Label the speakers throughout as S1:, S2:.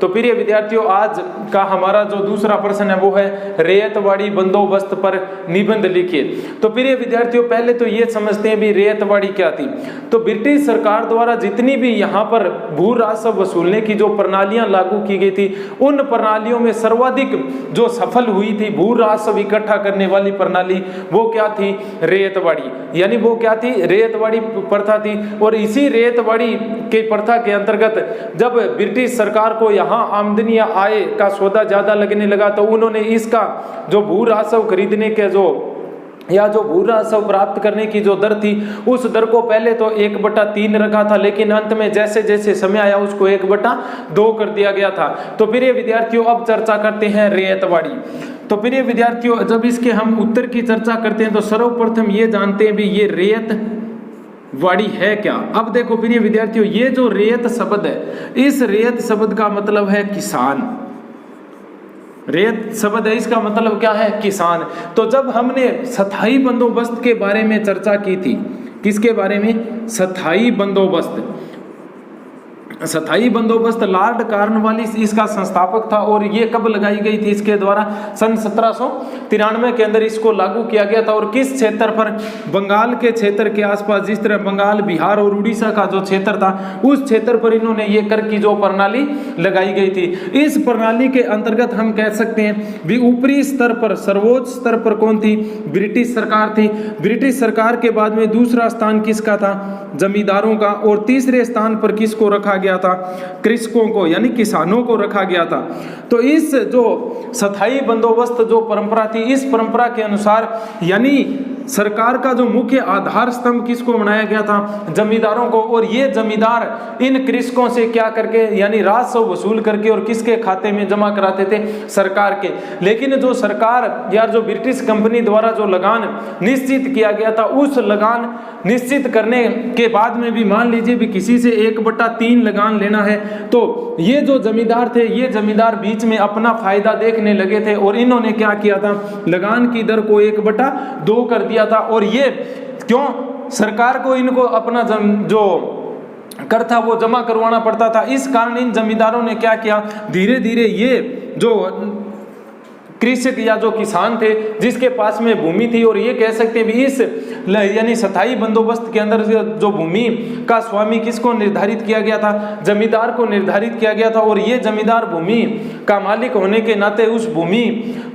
S1: तो प्रिय विद्यार्थियों, आज का हमारा जो दूसरा प्रश्न है वो है रैयतवाड़ी बंदोबस्त पर निबंध लिखिए। तो प्रिय विद्यार्थियों, पहले तो ये समझते हैं भी रैयतवाड़ी क्या थी। तो ब्रिटिश सरकार द्वारा जितनी भी यहाँ पर भू राजस्व वसूलने की जो प्रणालियां लागू की गई थी, उन प्रणालियों में सर्वाधिक जो सफल हुई थी भू राजस्व इकट्ठा करने वाली प्रणाली, वो क्या थी? रैयतवाड़ी। यानी वो क्या थी? रैयतवाड़ी प्रथा थी। और इसी रैयतवाड़ी के प्रथा के अंतर्गत जब ब्रिटिश सरकार को यहाँ आमदनी या आय का सौदा ज्यादा लगने लगा, तो उन्होंने इसका जो भू राजस्व खरीदने के जो भू राजस्व प्राप्त करने की जो दर थी, उस दर को पहले तो 1/3 रखा था, लेकिन अंत में जैसे जैसे समय आया उसको 1/2 कर दिया गया था। तो प्रिय विद्यार्थियों, अब चर्चा करते हैं रैयतवाड़ी। तो प्रिय विद्यार्थियों, जब इसके हम उत्तर की चर्चा करते हैं तो सर्वप्रथम ये जानते हैं भी ये रैयतवाड़ी है क्या। अब देखो प्रिय विद्यार्थियों, ये जो रैयत शब्द है, इस रैयत शब्द का मतलब है किसान। रैयत शब्द है, इसका मतलब क्या है? किसान। तो जब हमने स्थायी बंदोबस्त के बारे में चर्चा की थी, किसके बारे में? स्थायी बंदोबस्त। स्थायी बंदोबस्त लॉर्ड कॉर्नवालिस इसका संस्थापक था, और ये कब लगाई गई थी? इसके द्वारा सन 1793 के अंदर इसको लागू किया गया था। और किस क्षेत्र पर? बंगाल के क्षेत्र के आसपास, जिस तरह बंगाल, बिहार और उड़ीसा का जो क्षेत्र था, उस क्षेत्र पर इन्होंने ये कर की जो प्रणाली लगाई गई थी। इस प्रणाली के अंतर्गत हम कह सकते हैं भी ऊपरी स्तर पर, सर्वोच्च स्तर पर कौन थी? ब्रिटिश सरकार थी। ब्रिटिश सरकार के बाद में दूसरा स्थान किसका था? जमींदारों का। और तीसरे स्थान पर किसको रखा गया था? कृषकों को, यानी किसानों को रखा गया था। तो इस जो स्थायी बंदोबस्त जो परंपरा थी, इस परंपरा के अनुसार यानी सरकार का जो मुख्य आधार स्तंभ किसको बनाया गया था? जमींदारों को। और ये जमींदार इन कृषकों से क्या करके, यानी राजस्व वसूल करके और किसके खाते में जमा कराते थे? सरकार के। लेकिन जो सरकार या जो ब्रिटिश कंपनी द्वारा जो लगान निश्चित किया गया था, उस लगान निश्चित करने के बाद में भी मान लीजिए भी किसी से 1/3 लगान लेना है, तो ये जो जमींदार थे, ये जमींदार बीच में अपना फायदा देखने लगे थे, और इन्होंने क्या किया था? लगान की दर को 1/2 कर दिया था। और ये क्यों? सरकार को इनको अपना जो कर था वो जमा करवाना पड़ता था। इस कारण इन जमींदारों ने क्या किया? धीरे धीरे ये जो कृषक या जो किसान थे, जिसके पास में भूमि थी, और ये कह सकते हैं भी इस यानी स्थायी बंदोबस्त के अंदर जो भूमि का स्वामी किसको निर्धारित किया गया था? जमींदार को निर्धारित किया गया था। और ये जमींदार भूमि का मालिक होने के नाते उस भूमि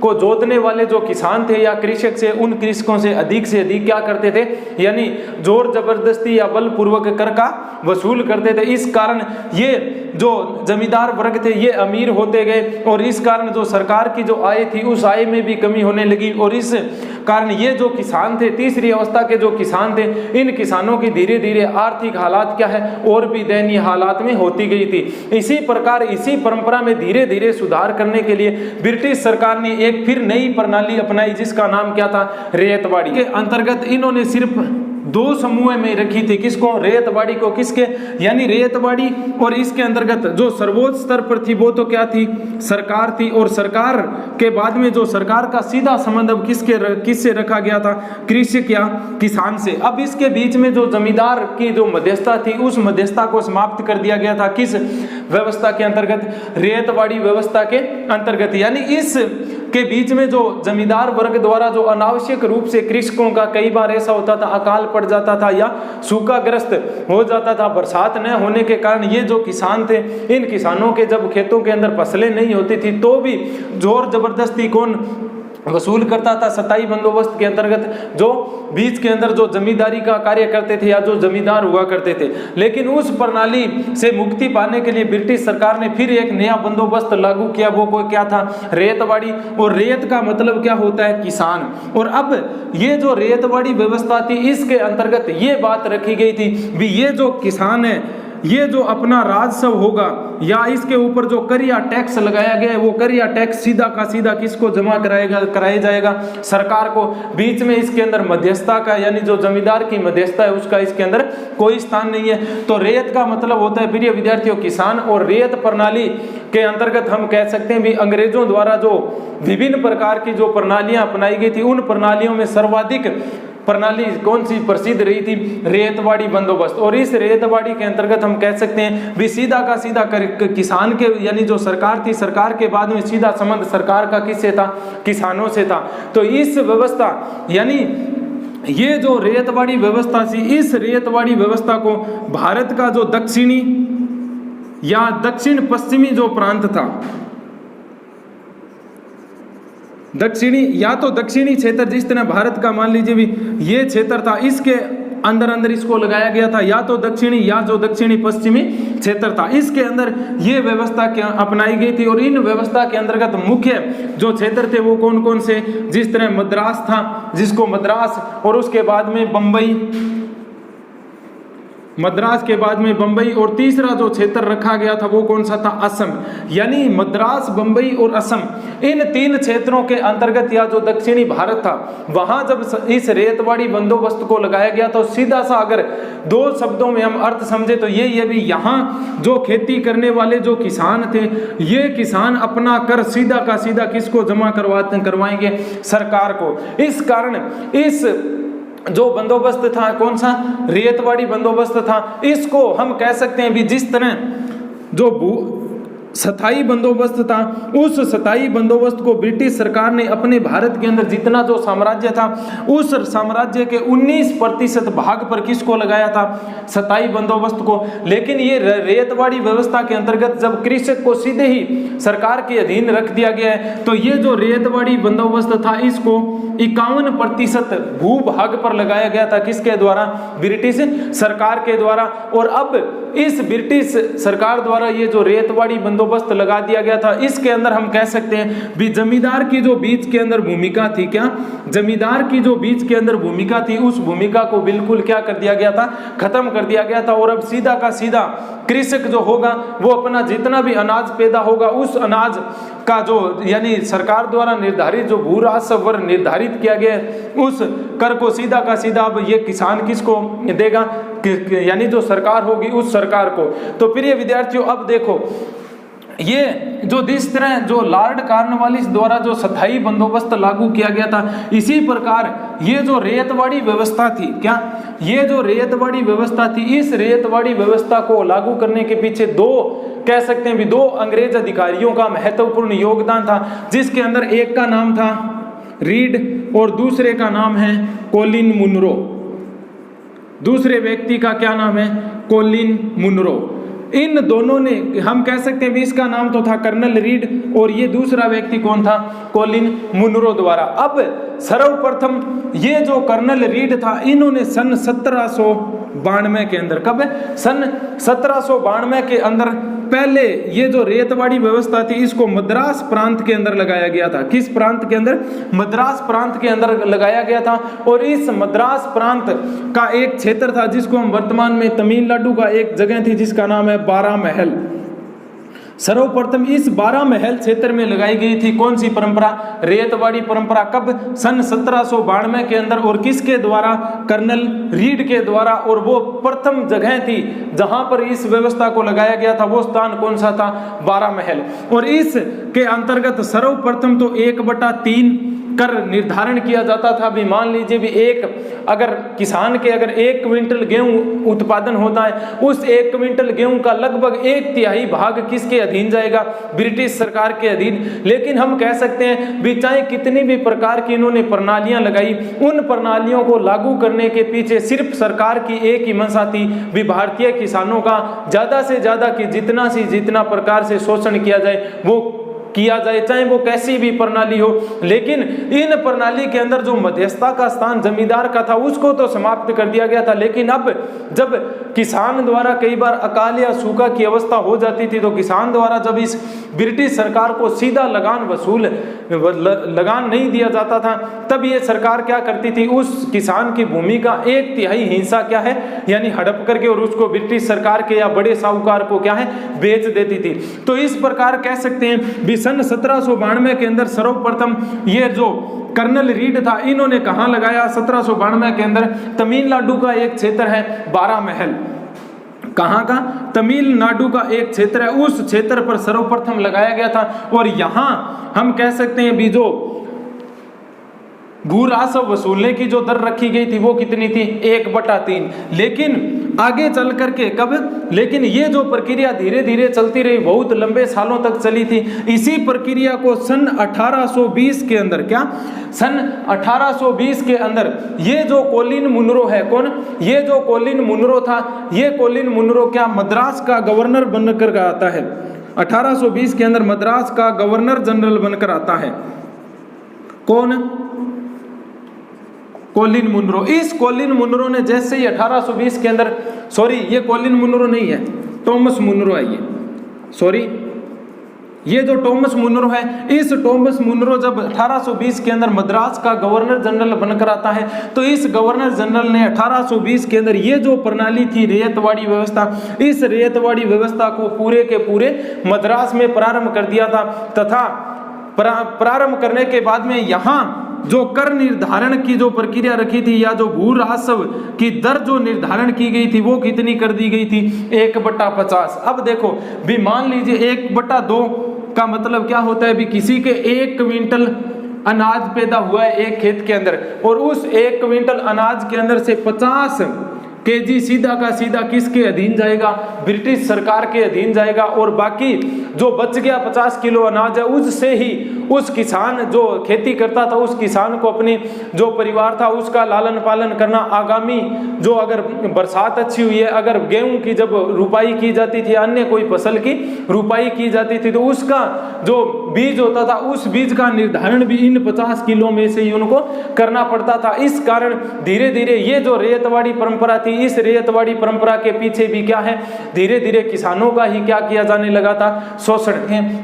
S1: को जोतने वाले जो किसान थे या कृषक से, उन कृषकों से अधिक क्या करते थे? यानी जोर जबरदस्ती या बलपूर्वक कर का वसूल करते थे। इस कारण ये जो जमींदार वर्ग थे ये अमीर होते गए, और इस कारण जो सरकार की जो आय थी उस आय में भी कमी होने लगी। और इस कारण ये जो किसान थे, तीसरी अवस्था के जो किसान थे, इन किसानों की धीरे धीरे आर्थिक हालात क्या है? और भी दयनीय हालात में होती गई थी। इसी प्रकार इसी परंपरा में धीरे धीरे सुधार करने के लिए ब्रिटिश सरकार ने एक फिर नई प्रणाली अपनाई, जिसका नाम क्या था? रैयतवाड़ी। के अंतर्गत इन्होंने सिर्फ 2 समूह में रखी थी। किसको? रैयतवाड़ी को। किसके? यानी रैयतवाड़ी। और इसके अंतर्गत जो सर्वोच्च स्तर पर थी वो तो क्या थी? सरकार थी। और सरकार के बाद में जो सरकार का सीधा संबंध अब किससे रखा गया था? कृषक या किसान से। अब इसके बीच में जो जमींदार की जो मध्यस्थता थी, उस मध्यस्थता को समाप्त कर दिया गया था। किस व्यवस्था के अंतर्गत? रैयतवाड़ी व्यवस्था के अंतर्गत। यानी इस के बीच में जो जमींदार वर्ग द्वारा जो अनावश्यक रूप से कृषकों का कई बार ऐसा होता था अकाल पड़ जाता था या सूखाग्रस्त हो जाता था, बरसात न होने के कारण ये जो किसान थे, इन किसानों के जब खेतों के अंदर फसलें नहीं होती थी तो भी जोर जबरदस्ती कौन वसूल करता था? स्थायी बंदोबस्त के अंतर्गत जो बीच के अंदर जो जमींदारी का कार्य करते थे या जो जमींदार हुआ करते थे। लेकिन उस प्रणाली से मुक्ति पाने के लिए ब्रिटिश सरकार ने फिर एक नया बंदोबस्त लागू किया। वो कोई क्या था? रैयतवाड़ी। और रैयत का मतलब क्या होता है? किसान। और अब ये जो रैयतवाड़ी व्यवस्था थी, इसके अंतर्गत ये बात रखी गई थी भी ये जो किसान है, ये जो अपना राजस्व होगा या इसके ऊपर जो कर या टैक्स लगाया गया है, वो कर या टैक्स सीधा का सीधा किसको जमा कराया जाएगा? सरकार को। बीच में इसके अंदर मध्यस्थता का, यानी जो जमींदार की मध्यस्थता है, उसका इसके अंदर कोई स्थान नहीं है। तो रैयत का मतलब होता है प्रिय विद्यार्थियों किसान। और रैयत प्रणाली के अंतर्गत हम कह सकते हैं भी अंग्रेजों द्वारा जो विभिन्न प्रकार की जो प्रणालियां अपनाई गई थी, उन प्रणालियों में सर्वाधिक प्रणाली कौन सी प्रसिद्ध रही थी? रेतवाड़ी बंदोबस्त। और इस रेतवाड़ी के अंतर्गत हम कह सकते हैं भी सीधा का सीधा किसान के यानी जो सरकार थी, सरकार के बाद में सीधा संबंध सरकार का किससे था? किसानों से था। तो इस व्यवस्था यानी ये जो रेतवाड़ी व्यवस्था थी, इस रेतवाड़ी व्यवस्था को भारत का जो दक्षिणी या दक्षिण पश्चिमी जो प्रांत था, दक्षिणी या तो दक्षिणी क्षेत्र जिस तरह भारत का मान लीजिए भी ये क्षेत्र था, इसके अंदर अंदर इसको लगाया गया था, या तो दक्षिणी या जो दक्षिणी पश्चिमी क्षेत्र था, इसके अंदर ये व्यवस्था क्या अपनाई गई थी। और इन व्यवस्था के अंतर्गत मुख्य जो क्षेत्र थे वो कौन कौन से? जिस तरह मद्रास था, जिसको मद्रास, और उसके बाद में बंबई, मद्रास के बाद में बंबई, और तीसरा जो क्षेत्र रखा गया था वो कौन सा था? असम। यानी मद्रास, बंबई और असम, इन 3 क्षेत्रों के अंतर्गत या जो दक्षिणी भारत था वहां जब इस रेतवाड़ी बंदोबस्त को लगाया गया तो सीधा सा अगर 2 शब्दों में हम अर्थ समझे तो ये भी यहाँ जो खेती करने वाले जो किसान थे, ये किसान अपना कर सीधा का सीधा किसको जमा करवाएंगे? सरकार को। इस कारण इस जो बंदोबस्त था कौन सा? रेतवाड़ी बंदोबस्त था। इसको हम कह सकते हैं भी जिस तरह जो स्थायी बंदोबस्त था, उस स्थायी बंदोबस्त को ब्रिटिश सरकार ने अपने भारत के अंदर जितना जो साम्राज्य था उस साम्राज्य के 19% भाग पर किसको लगाया था? स्थायी बंदोबस्त को। लेकिन ये रेतवाड़ी व्यवस्था के अंतर्गत जब कृषक को सीधे ही सरकार के अधीन रख दिया गया है तो ये जो रेतवाड़ी बंदोबस्त था इसको 51% भूभाग पर लगाया गया था। किसके द्वारा? ब्रिटिश सरकार के द्वारा। और अब इस ब्रिटिश सरकार द्वारा ये जो रेतवाड़ी बंदोबस्त लगा दिया गया था, इसके अंदर हम कह सकते हैं भी जमींदार की जो बीच के अंदर भूमिका थी, क्या जमींदार की जो बीच के अंदर भूमिका थी, उस भूमिका को बिल्कुल क्या कर दिया गया था? खत्म कर दिया गया था। और अब सीधा का सीधा कृषक जो होगा वो अपना जितना भी अनाज पैदा होगा उस अनाज का जो यानी सरकार द्वारा निर्धारित जो भू राजस्व निर्धारित किया गया उस कर को सीधा का सीधा अब ये किसान किसको देगा? यानी जो सरकार होगी उस सरकार को। तो प्रिय विद्यार्थियों, अब देखो ये जो जिस तरह जो लॉर्ड कॉर्नवालिस द्वारा जो स्थायी बंदोबस्त लागू किया गया था, इसी प्रकार ये जो रेतवाड़ी व्यवस्था थी, क्या ये जो रेतवाड़ी व्यवस्था थी, इस रेतवाड़ी व्यवस्था को लागू करने के पीछे कह सकते हैं भी 2 अंग्रेज अधिकारियों का महत्वपूर्ण योगदान था, जिसके अंदर एक का नाम था रीड और दूसरे का नाम है कोलिन मुनरो। दूसरे व्यक्ति का क्या नाम है? Colin Munro. इन दोनों ने हम कह सकते हैं भी इसका नाम तो था कर्नल रीड और ये दूसरा व्यक्ति कौन था? कोलिन मुनरो द्वारा। अब सर्वप्रथम ये जो कर्नल रीड था, इन्होंने सन 1792 के अंदर, कब? सन 1792 के अंदर पहले ये जो रेतवाड़ी व्यवस्था थी इसको मद्रास प्रांत के अंदर लगाया गया था। किस प्रांत के अंदर? मद्रास प्रांत के अंदर लगाया गया था। और इस मद्रास प्रांत का एक क्षेत्र था जिसको हम वर्तमान में तमिलनाडु का एक जगह थी जिसका नाम है 12 महल। सर्वप्रथम इस 12 महल क्षेत्र में लगाई गई थी कौन सी परंपरा? रेतवाड़ी परंपरा। कब? सन 1792 के अंदर। और किसके द्वारा? कर्नल रीड के द्वारा। और वो प्रथम जगह थी जहां पर इस व्यवस्था को लगाया गया था, वो स्थान कौन सा था? 12 महल। और इस के अंतर्गत सर्वप्रथम तो 1/3 कर निर्धारण किया जाता था। भी मान लीजिए भी अगर किसान के अगर 1 क्विंटल गेहूं उत्पादन होता है, उस 1 क्विंटल गेहूं का लगभग 1/3 भाग किसके अधीन जाएगा? ब्रिटिश सरकार के अधीन। लेकिन हम कह सकते हैं भी चाहे कितनी भी प्रकार की इन्होंने प्रणालियां लगाई, उन प्रणालियों को लागू करने के पीछे सिर्फ सरकार की एक ही मंशा थी भी भारतीय किसानों का ज्यादा से ज्यादा कि जितना प्रकार से शोषण किया जाए वो किया जाए, चाहे वो कैसी भी प्रणाली हो। लेकिन इन प्रणाली के अंदर जो मध्यस्थता का स्थान जमींदार का था उसको तो समाप्त कर दिया गया था। लेकिन अब जब किसान द्वारा कई बार अकाल या सूखा की अवस्था हो जाती थी तो किसान द्वारा जब इस ब्रिटिश सरकार को सीधा लगान नहीं दिया जाता था, तब ये सरकार क्या करती थी? उस किसान की भूमि का 1/3 हिस्सा क्या है यानी हड़प करके और उसको ब्रिटिश सरकार के या बड़े साहूकार को क्या है? बेच देती थी। तो इस प्रकार कह सकते हैं सन 1792 के अंदर सर्वप्रथम ये जो कर्नल रीड था, इन्होंने कहां लगाया? 1792 के अंदर तमिलनाडु का एक क्षेत्र है 12 महल। कहां का? तमिलनाडु का एक क्षेत्र है, उस क्षेत्र पर सर्वप्रथम लगाया गया था। और यहां हम कह सकते हैं भी जो भू राजस्व वसूलने की जो दर रखी गई थी वो कितनी थी, 1/3। लेकिन आगे चल करके कब, लेकिन ये जो प्रक्रिया धीरे धीरे चलती रही, बहुत लंबे सालों तक चली थी। इसी प्रक्रिया को सन 1820 के अंदर, क्या सन 1820 के अंदर ये जो कोलिन मुनरो है, कौन, ये जो कोलिन मुनरो था, ये कोलिन मुनरो क्या मद्रास का गवर्नर बनकर आता है। 1820 के अंदर मद्रास का गवर्नर जनरल बनकर आता है। कौन, कोलिन मुनरो। इस कोलिन मुनरो ने जैसे ही 1820 के अंदर, सॉरी ये कोलिन मुनरो नहीं है, टॉमस मुनरो है ये, सॉरी ये जो टॉमस मुनरो है, इस टॉमस मुनरो जब 1820 के अंदर मद्रास का गवर्नर जनरल बनकर आता है, तो इस गवर्नर जनरल ने 1820 के अंदर ये जो प्रणाली थी रेतवाड़ी व्यवस्था, इस रेतवाड़ी व्यवस्था को पूरे के पूरे मद्रास में प्रारंभ कर दिया था। तथा प्रारंभ करने के बाद में यहाँ जो कर निर्धारण की जो प्रक्रिया रखी थी, या जो भू राजस्व की दर जो निर्धारण की गई थी, वो कितनी कर दी गई थी, 1/50। अब देखो भी मान लीजिए 1/2 का मतलब क्या होता है, भी किसी के 1 क्विंटल अनाज पैदा हुआ है एक खेत के अंदर, और उस 1 क्विंटल अनाज के अंदर से 50 केजी सीधा का सीधा किसके अधीन जाएगा, ब्रिटिश सरकार के अधीन जाएगा। और बाकी जो बच गया 50 किलो अनाज है, उससे ही उस किसान जो खेती करता था, उस किसान को अपनी जो परिवार था उसका लालन पालन करना, आगामी जो अगर बरसात अच्छी हुई है, अगर गेहूं की जब रुपाई की जाती थी, अन्य कोई फसल की रुपाई की जाती थी, तो उसका जो बीज होता था, उस बीज का निर्धारण भी इन 50 किलो में से ही उनको करना पड़ता था। इस कारण धीरे धीरे ये जो रेतवाड़ी परंपरा थी, इस रेतवाड़ी परंपरा के पीछे भी क्या है, धीरे धीरे किसानों का ही क्या किया जाने लगा था, शोषण।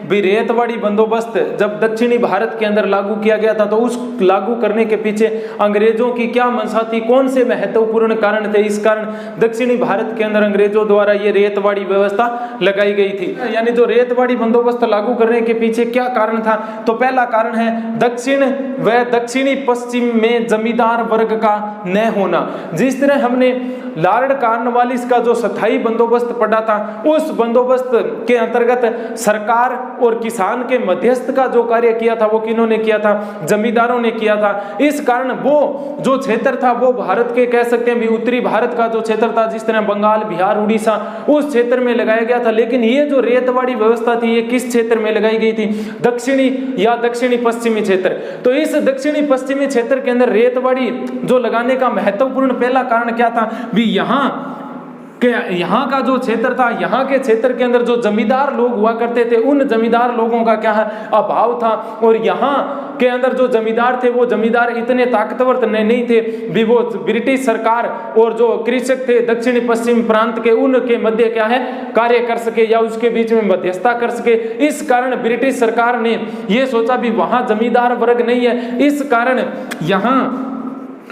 S1: भी रेतवाड़ी बंदोबस्त जब दक्षिणी भारत के अंदर लागू किया गया था, तो उस लागू करने के पीछे अंग्रेजों की क्या मंशा थी, कौन से महत्वपूर्ण कारण थे, इस कारण दक्षिणी भारत के अंदर अंग्रेजों द्वारा ये रेतवाड़ी व्यवस्था लगाई गई थी। यानी जो रेतवाड़ी बंदोबस्त लागू करने के पीछे क्या कारण था, तो पहला कारण है दक्षिण व दक्षिणी पश्चिम में जमींदार वर्ग का न होना। जिस तरह हमने लॉर्ड कॉर्नवालिस का जो स्थायी बंदोबस्त पढ़ा था, उस बंदोबस्त के अंतर्गत सरकार और किसान के मध्यस्थ का जो कार्य किया था, वो किन्होंने किया था, जमींदारों ने किया था। इस कारण वो जो क्षेत्र था, वो भारत के कह सकते हैं भी उत्तरी भारत का जो क्षेत्र था, जिस तरह बंगाल, बिहार, उड़ीसा, उस क्षेत्र में लगाया गया था। लेकिन ये जो रेतवाड़ी व्यवस्था थी, ये किस क्षेत्र में लगाई गई थी, दक्षिणी या दक्षिणी पश्चिमी क्षेत्र। तो इस दक्षिणी पश्चिमी क्षेत्र के अंदर रेतवाड़ी जो लगाने का महत्वपूर्ण पहला कारण क्या था, भी यहाँ का जो क्षेत्र था, यहाँ के क्षेत्र के अंदर जो जमींदार लोग हुआ करते थे, उन जमींदार लोगों का क्या है, अभाव था। और यहाँ के अंदर जो जमींदार थे, वो जमींदार इतने ताकतवर नहीं थे भी वो ब्रिटिश सरकार और जो कृषक थे दक्षिणी पश्चिम प्रांत के, उनके मध्य क्या है, कार्य कर सके या उसके बीच में मध्यस्थता कर सके। इस कारण ब्रिटिश सरकार ने ये सोचा भी वहाँ जमींदार वर्ग नहीं है, इस कारण यहाँ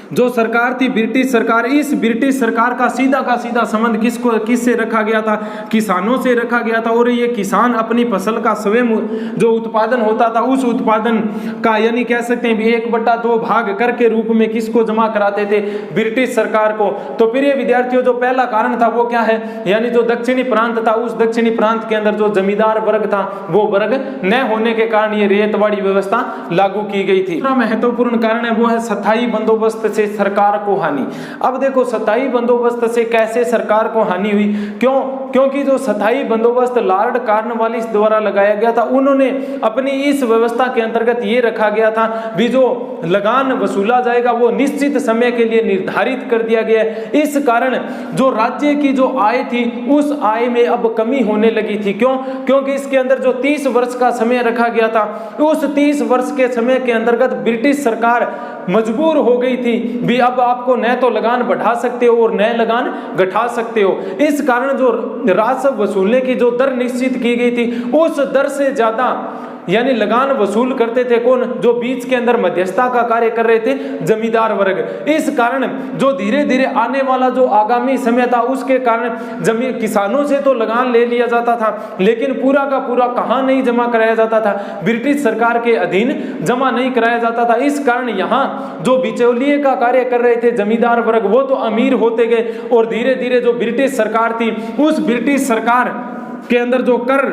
S1: जो सरकार थी ब्रिटिश सरकार, इस ब्रिटिश सरकार का सीधा संबंध किससे रखा गया था, किसानों से रखा गया था। और ये किसान अपनी फसल का स्वयं जो उत्पादन होता था, उस उत्पादन का यानी कह सकते हैं 1/2 भाग कर के रूप में किसको जमा कराते थे, ब्रिटिश सरकार को। तो प्रिय विद्यार्थियों, जो पहला कारण था वो क्या है, यानी जो दक्षिणी प्रांत था, उस दक्षिणी प्रांत के अंदर जो जमींदार वर्ग था, वो वर्ग न होने के कारण ये रेतवाड़ी व्यवस्था लागू की गई थी। दूसरा महत्वपूर्ण कारण है वो है स्थायी बंदोबस्त से सरकार को हानि। अब देखो स्थायी बंदोबस्त से कैसे सरकार को हानि हुई, क्योंकि जो स्थायी बंदोबस्त लॉर्ड कॉर्नवालिस द्वारा लगाया गया था, उन्होंने अपनी इस व्यवस्था के अंतर्गत ये रखा गया था भी जो लगान वसूला जाएगा वो निश्चित समय के लिए निर्धारित कर दिया गया है। इस कारण जो राज्य की जो आय थी, उस आय में अब कमी होने लगी थी। क्योंकि इसके अंदर जो 30 वर्ष का समय रखा गया था, उस 30 वर्ष के समय के अंतर्गत ब्रिटिश सरकार मजबूर हो गई थी भी अब आपको न तो लगान बढ़ा सकते हो और न लगान घटा सकते हो। इस कारण जो राजस्व वसूलने की जो दर निश्चित की गई थी, उस दर से ज्यादा यानी लगान वसूल करते थे कौन, जो बीच के अंदर मध्यस्थता का कार्य कर रहे थे, जमींदार वर्ग। इस कारण जो धीरे धीरे आने वाला जो आगामी समय था, उसके कारण किसानों से तो लगान ले लिया जाता था, लेकिन पूरा का पूरा कहाँ नहीं जमा कराया जाता था, ब्रिटिश सरकार के अधीन जमा नहीं कराया जाता था। इस कारण यहाँ जो बिचौलिए का कार्य कर रहे थे जमींदार वर्ग, वो तो अमीर होते गए और धीरे धीरे जो ब्रिटिश सरकार थी, उस ब्रिटिश सरकार के अंदर जो कर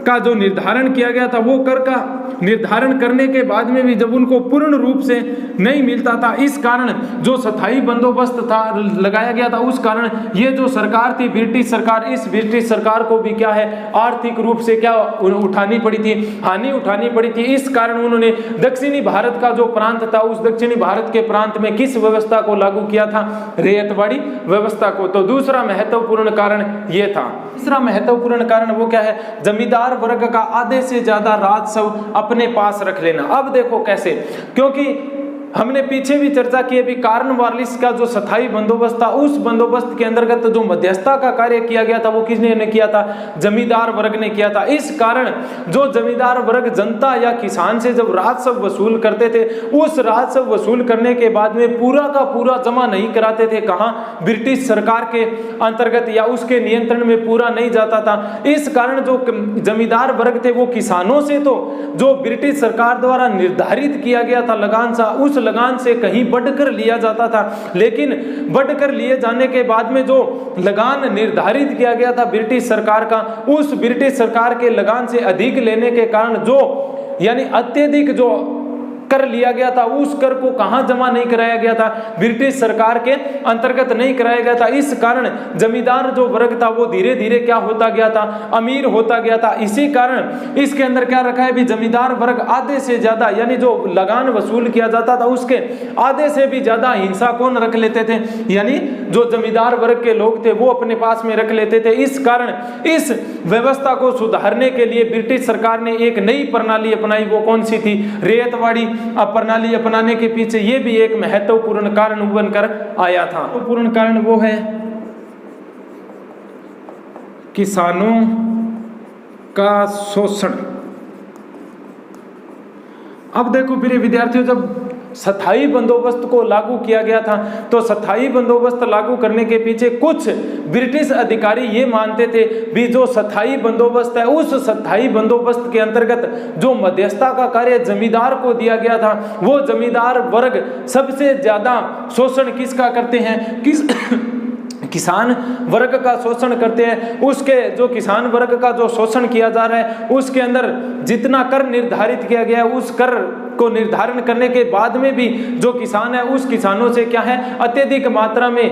S1: का जो निर्धारण किया गया था, वो कर का निर्धारण करने के बाद में भी जब उनको पूर्ण रूप से नहीं मिलता था, इस कारण जो स्थायी बंदोबस्त था लगाया गया था, उस कारण ये जो सरकार थी ब्रिटिश सरकार, इस ब्रिटिश सरकार को भी क्या है आर्थिक रूप से क्या उठानी पड़ी थी, हानि उठानी पड़ी थी। इस कारण उन्होंने दक्षिणी भारत का जो प्रांत था, उस दक्षिणी भारत के प्रांत में किस व्यवस्था को लागू किया था, रैयतवाड़ी व्यवस्था को। तो दूसरा महत्वपूर्ण कारण ये था। तीसरा महत्वपूर्ण कारण वो क्या है, जमींदार वर्ग का आधे से ज्यादा राजस्व अपने पास रख लेना। अब देखो कैसे, क्योंकि हमने पीछे भी चर्चा की अभी कॉर्नवालिस का जो स्थायी बंदोबस्त था, उस बंदोबस्त के अंतर्गत जो मध्यस्थता का कार्य किया गया था वो किसने किया था, जमींदार वर्ग ने किया था। इस कारण जो जमींदार वर्ग जनता या किसान से जब राजस्व वसूल करते थे, उस राजस्व वसूल करने के बाद में पूरा का पूरा जमा नहीं कराते थे, कहां, ब्रिटिश सरकार के अंतर्गत या उसके नियंत्रण में पूरा नहीं जाता था। इस कारण जो जमींदार वर्ग थे वो किसानों से तो जो ब्रिटिश सरकार द्वारा निर्धारित किया गया था लगान सा, उस लगान से कहीं बढ़कर लिया जाता था। लेकिन बढ़कर लिए जाने के बाद में जो लगान निर्धारित किया गया था ब्रिटिश सरकार का, उस ब्रिटिश सरकार के लगान से अधिक लेने के कारण जो यानी अत्यधिक जो कर लिया गया था, उस कर को कहां जमा नहीं कराया गया था, ब्रिटिश सरकार के अंतर्गत नहीं कराया गया था। इस कारण जमींदार जो वर्ग था वो धीरे धीरे क्या होता गया था, अमीर होता गया था। इसी कारण इसके अंदर क्या रखा है भी, जमींदार वर्ग आधे से ज्यादा यानी जो लगान वसूल किया जाता था उसके आधे से भी ज्यादा हिस्सा कौन रख लेते थे, यानी जो जमींदार वर्ग के लोग थे वो अपने पास में रख लेते थे। इस कारण इस व्यवस्था को सुधारने के लिए ब्रिटिश सरकार ने एक नई प्रणाली अपनाई, वो कौन सी थी, रैयतवाड़ी प्रणाली अपनाने के पीछे ये भी एक महत्वपूर्ण कारण बनकर आया था। महत्वपूर्ण कारण वो है किसानों का शोषण। अब देखो प्रिय विद्यार्थियों, जब स्थायी बंदोबस्त को लागू किया गया था तो स्थायी बंदोबस्त लागू करने के पीछे कुछ ब्रिटिश अधिकारी ये मानते थे भी जो स्थायी बंदोबस्त है, उस स्थायी बंदोबस्त के अंतर्गत जो मध्यस्थता का कार्य जमींदार को दिया गया था, वो जमींदार वर्ग सबसे ज्यादा शोषण किसका करते हैं, किसान वर्ग का शोषण करते हैं। उसके जो किसान वर्ग का जो शोषण किया जा रहा है उसके अंदर जितना कर निर्धारित किया गया है, उस कर को निर्धारण करने के बाद में भी जो किसान है उस किसानों से क्या है अत्यधिक मात्रा में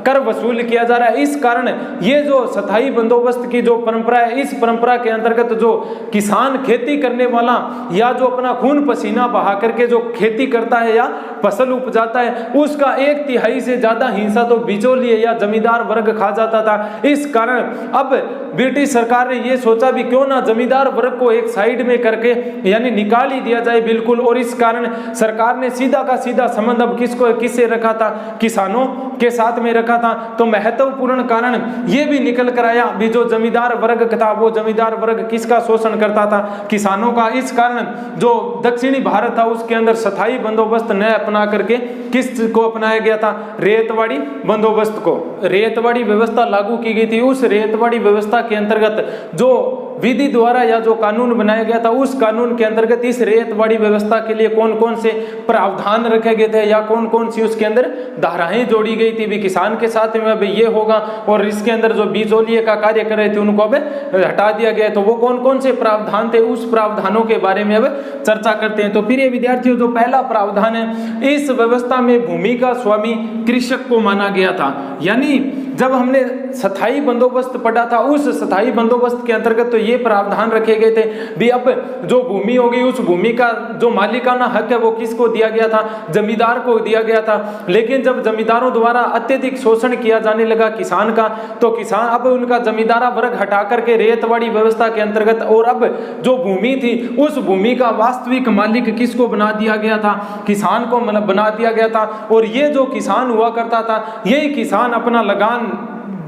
S1: कर वसूल किया जा रहा है। इस कारण ये जो स्थायी बंदोबस्त की जो परंपरा है, इस परंपरा के अंतर्गत जो किसान खेती करने वाला या जो अपना खून पसीना बहा करके जो खेती करता है या फसल उपजाता है, उसका 1/3 से ज्यादा हिस्सा तो बिचौलिए या जमींदार वर्ग खा जाता था। इस कारण अब ब्रिटिश सरकार ने ये सोचा भी क्यों ना जमींदार वर्ग को एक साइड में करके यानी निकाल ही दिया जाए बिल्कुल। और इस कारण सरकार ने सीधा का सीधा संबंध अब किससे रखा था, किसानों के साथ में रखा था। तो महत्वपूर्ण कारण ये भी निकल कर आया भी जो जमींदार वर्ग था वो जमींदार वर्ग किसका शोषण करता था, किसानों का। इस कारण जो दक्षिणी भारत था उसके अंदर स्थायी बंदोबस्त न अपना करके किस को अपनाया गया था, रैयतवाड़ी बंदोबस्त को। रैयतवाड़ी व्यवस्था लागू की गई थी। उस रैयतवाड़ी व्यवस्था के अंतर्गत जो विधि द्वारा या जो कानून बनाया गया था, उस कानून के अंतर्गत इस रैयतवाड़ी व्यवस्था के लिए कौन कौन से प्रावधान रखे गए थे या कौन कौन सी उसके अंदर धाराएं जोड़ी गई थी भी किसान के साथ में अब ये होगा, और इसके अंदर जो बिचौलिए का कार्य कर रहे थे उनको अब हटा दिया गया। तो वो कौन कौन से प्रावधान थे, उस प्रावधानों के बारे में अब चर्चा करते हैं। तो फिर ये विद्यार्थियों जो पहला प्रावधान है, इस व्यवस्था में भूमि का स्वामी कृषक को माना गया था। यानी जब हमने स्थायी बंदोबस्त पढ़ा था, उस स्थायी बंदोबस्त के अंतर्गत तो ये प्रावधान रखे गए थे भी अब जो भूमि होगी उस भूमि का जो मालिकाना हक है वो किसको दिया गया था, जमींदार को दिया गया था। लेकिन जब जमींदारों द्वारा अत्यधिक शोषण किया जाने लगा किसान का, तो किसान अब उनका जमींदारा वर्ग हटा करके रैयतवाड़ी व्यवस्था के अंतर्गत और अब जो भूमि थी उस भूमि का वास्तविक मालिक किसको बना दिया गया था, किसान को बना दिया गया था। और ये जो किसान हुआ करता था, यही किसान अपना लगान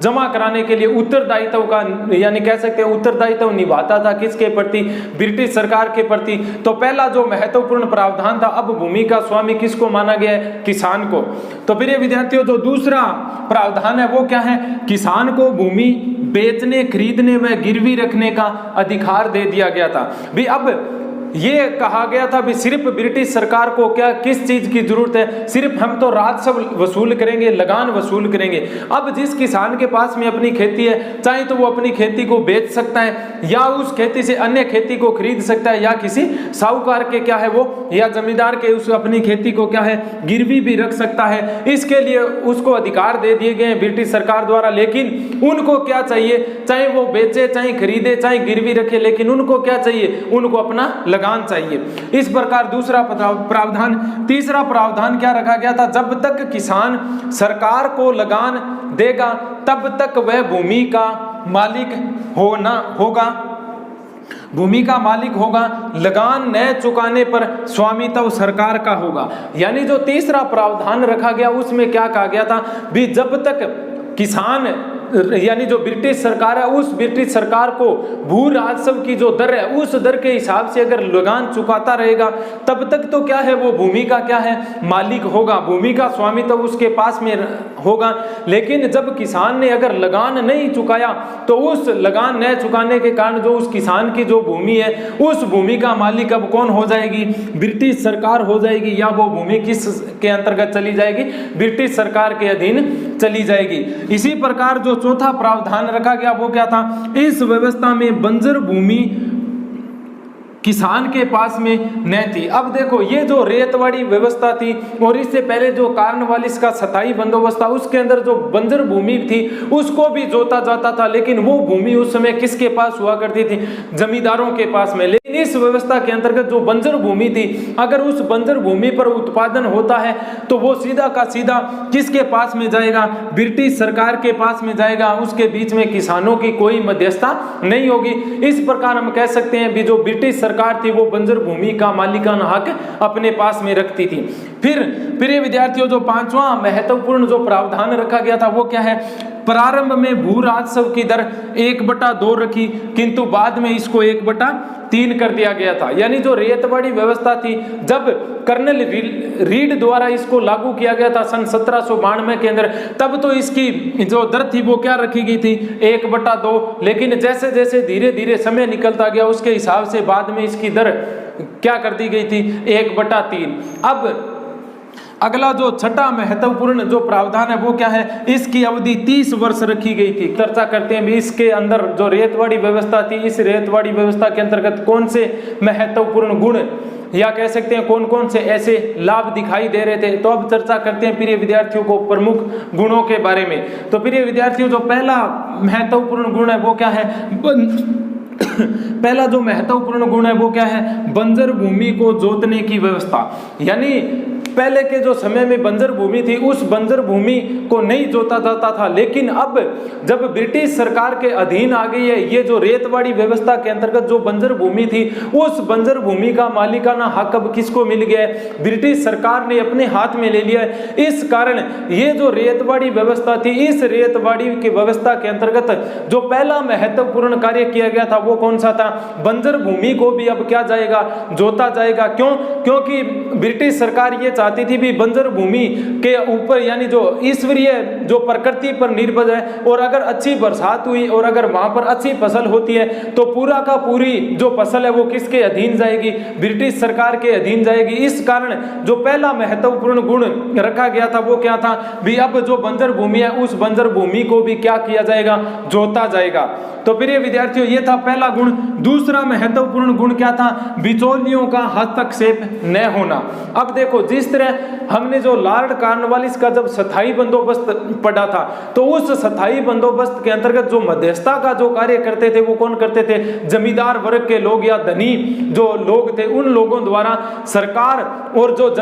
S1: जमा कराने के लिए उत्तरदायित्व का यानी कह सकते हैं उत्तरदायित्व निभाता था, किसके प्रति, ब्रिटिश सरकार के प्रति। तो पहला जो महत्वपूर्ण प्रावधान था, अब भूमि का स्वामी किसको माना गया है, किसान को। तो फिर ये विद्यार्थियों जो दूसरा प्रावधान है वो क्या है, किसान को भूमि बेचने, खरीदने व गिरवी रखने का अधिकार दे दिया गया था भी। अब ये कहा गया था भी सिर्फ ब्रिटिश सरकार को क्या किस चीज की जरूरत है, सिर्फ हम तो राजस्व वसूल करेंगे, लगान वसूल करेंगे। अब जिस किसान के पास में अपनी खेती है, चाहे तो वो अपनी खेती को बेच सकता है या उस खेती से अन्य खेती को खरीद सकता है, या किसी साहूकार के क्या है वो या जमींदार के उस अपनी खेती को क्या है गिरवी भी रख सकता है। इसके लिए उसको अधिकार दे दिए गए ब्रिटिश सरकार द्वारा। लेकिन उनको क्या चाहिए, चाहे वो बेचे, चाहे खरीदे, चाहे गिरवी रखे, लेकिन उनको क्या चाहिए, उनको अपना लगान चाहिए। इस प्रकार दूसरा प्रावधान। तीसरा प्रावधान क्या रखा गया था, जब तक किसान सरकार को लगान देगा तब तक वह भूमि का मालिक होगा, भूमि का मालिक होगा, लगान न चुकाने पर स्वामित्व सरकार का होगा। यानी जो तीसरा प्रावधान रखा गया उसमें क्या कहा गया था भी जब तक किसान यानी जो ब्रिटिश सरकार है उस ब्रिटिश सरकार को भू राजस्व की जो दर है उस दर के हिसाब से अगर लगान चुकाता रहेगा तब तक तो क्या है वो भूमि का क्या है मालिक होगा, भूमि का स्वामित्व उसके पास में होगा। लेकिन जब किसान ने अगर लगान नहीं चुकाया तो उस लगान न चुकाने के कारण जो उस किसान की जो भूमि है उस भूमि का मालिक अब कौन हो जाएगी, ब्रिटिश सरकार हो जाएगी, या वो भूमि किस के अंतर्गत चली जाएगी, ब्रिटिश सरकार के अधीन चली जाएगी। इसी प्रकार जो चौथा प्रावधान रखा गया वो क्या था, इस व्यवस्था में बंजर भूमि किसान के पास में न थी। अब देखो ये जो रेतवाड़ी व्यवस्था थी और इससे पहले जो कार्नवालिस का स्थायी बंदोबस्त था उसके अंदर जो बंजर भूमि थी उसको भी जोता जाता था, लेकिन वो भूमि उस समय किसके पास हुआ करती थी, जमींदारों के पास में। लेकिन इस व्यवस्था के अंतर्गत जो बंजर भूमि थी, अगर उस बंजर भूमि पर उत्पादन होता है तो वो सीधा का सीधा किसके पास में जाएगा, ब्रिटिश सरकार के पास में जाएगा, उसके बीच में किसानों की कोई मध्यस्थता नहीं होगी। इस प्रकार हम कह सकते हैं भी जो ब्रिटिश सरकार थी वो बंजर भूमि का मालिकाना हक अपने पास में रखती थी। फिर प्रिय विद्यार्थियों जो पांचवा महत्वपूर्ण जो प्रावधान रखा गया था वो क्या है, प्रारंभ में भू राजस्व की दर 1/2 रखी, किंतु बाद में इसको 1/3 कर दिया गया था। यानी जो रेतवाड़ी व्यवस्था थी जब कर्नल रीड द्वारा इसको लागू किया गया था सन 1792 के अंदर, तब तो इसकी जो दर थी वो क्या रखी गई थी 1/2, लेकिन जैसे जैसे धीरे धीरे समय निकलता गया उसके हिसाब से बाद में इसकी दर क्या कर दी गई थी 1/3। अब अगला जो छठा महत्वपूर्ण जो प्रावधान है वो क्या है, इसकी अवधि 30 वर्ष रखी गई थी। चर्चा करते हैं भी इसके अंदर जो रेतवाड़ी व्यवस्था थी, इस रेतवाड़ी व्यवस्था के अंतर्गत कौन से महत्वपूर्ण गुण या कह सकते हैं कौन कौन से ऐसे लाभ दिखाई दे रहे थे। तो अब चर्चा करते हैं प्रिय विद्यार्थियों को प्रमुख गुणों के बारे में। तो प्रिय विद्यार्थियों जो पहला महत्वपूर्ण गुण है वो क्या है, पहला जो महत्वपूर्ण गुण है वो क्या है, बंजर भूमि को जोतने की व्यवस्था। यानी पहले के जो समय में बंजर भूमि थी उस बंजर भूमि को नहीं जोता जाता था, लेकिन अब जब ब्रिटिश सरकार के अधीन आ गई है ये जो रेतवाड़ी व्यवस्था के अंतर्गत जो बंजर भूमि थी उस बंजर भूमि का मालिकाना हक अब किसको मिल गया है, ब्रिटिश सरकार ने अपने हाथ में ले लिया है। इस कारण ये जो रेतवाड़ी व्यवस्था थी, इस रेतवाड़ी की व्यवस्था के अंतर्गत जो पहला महत्वपूर्ण कार्य किया गया था वो कौन सा था, बंजर भूमि को भी अब क्या जाएगा, जोता जाएगा। क्यों, क्योंकि ब्रिटिश सरकार ये चाहती थी भी बंजर भूमि के ऊपर यानी जो ईश्वरीय जो प्रकृति पर निर्भर है और अगर अच्छी बरसात हुई और अगर वहां पर अच्छी फसल होती है तो पूरा का पूरी जो फसल है वो किसके अधीन जाएगी, ब्रिटिश सरकार के अधीन जाएगी। इस कारण जो पहला महत्वपूर्ण गुण रखा गया था वो क्या था भी अब जो बंजर भूमि है उस बंजर भूमि को भी क्या किया जाएगा, जोता जाएगा। तो प्रिय विद्यार्थियों ये था पहला गुण। दूसरा महत्वपूर्ण गुण क्या था, बिचौलियों का हस्तक्षेप न होना। अब देखो जिस तरह हमने जो लॉर्ड कॉर्नवालिस का जब स्थायी बंदोबस्त पढ़ा था तो उस स्थायी बंदोबस्त के अंतर्गत जो मध्यस्थता का जो कार्य करते थे वो कौन करते थे, जमींदार वर्ग के लोग या धनी जो लोग थे उन लोगों द्वारा सरकार और जो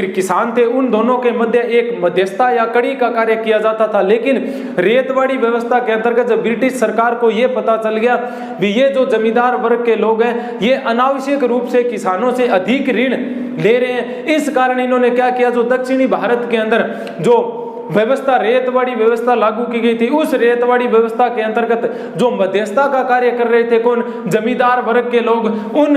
S1: किसान थे उन दोनों के मध्य एक मध्यस्थता या कड़ी का कार्य किया जाता था। लेकिन रेतवाड़ी व्यवस्था के अंतर्गत जब ब्रिटिश सरकार को ये पता चल गया भी ये जो जमींदार वर्ग के लोग हैं ये अनावश्यक रूप से किसानों से अधिक ऋण ले रहे हैं, इस कारण इन्होंने क्या किया, जो दक्षिणी भारत के अंदर जो व्यवस्था रेतवाड़ी व्यवस्था लागू की गई थी उस रेतवाड़ी व्यवस्था के अंतर्गत जो मध्यस्थता का कार्य कर रहे थे कौन, जमींदार वर्ग के लोग, उन